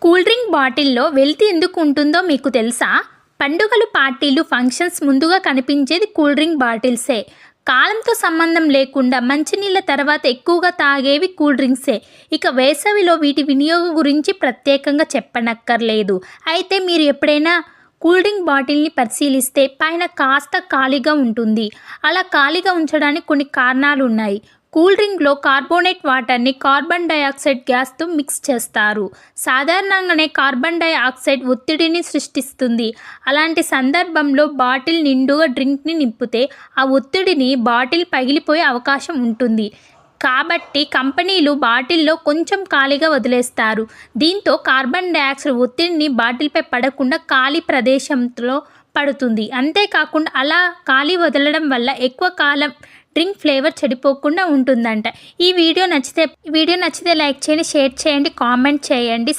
Cool drink బాటిల్లో వెలితి ఎందుకు ఉంటుందో మీకు తెలుసా? పండుగలు, పార్టీలు, ఫంక్షన్స్ ముందుగా కనిపించేది కూల్ డ్రింక్ బాటిల్సే. కాలంతో సంబంధం లేకుండా మంచినీళ్ళ తర్వాత ఎక్కువగా తాగేవి కూల్ డ్రింక్సే. ఇక వేసవిలో వీటి వినియోగం గురించి ప్రత్యేకంగా చెప్పనక్కర్లేదు. అయితే మీరు ఎప్పుడైనా కూల్ డ్రింక్ బాటిల్ని పరిశీలిస్తే పైన కాస్త ఖాళీగా ఉంటుంది. అలా ఖాళీగా ఉంచడానికి కొన్ని కారణాలు ఉన్నాయి. కూల్ డ్రింక్లో కార్బోనేట్ వాటర్ని కార్బన్ డయాక్సైడ్ గ్యాస్తో మిక్స్ చేస్తారు. సాధారణంగానే కార్బన్ డయాక్సైడ్ ఒత్తిడిని సృష్టిస్తుంది. అలాంటి సందర్భంలో బాటిల్ నిండుగా డ్రింక్ని నింపితే ఆ ఒత్తిడిని బాటిల్ పగిలిపోయే అవకాశం ఉంటుంది. కాబట్టి కంపెనీలు బాటిల్లో కొంచెం ఖాళీగా వదిలేస్తారు. దీంతో కార్బన్ డయాక్సైడ్ ఒత్తిడిని బాటిల్పై పడకుండా ఖాళీ ప్రదేశంలో పడుతుంది. అంతేకాకుండా అలా ఖాళీ వదలడం వల్ల ఎక్కువ కాలం డ్రింక్ ఫ్లేవర్ చెడిపోకుండా ఉంటుందంట. ఈ వీడియో నచ్చితే లైక్ చేయండి, షేర్ చేయండి, కామెంట్ చేయండి.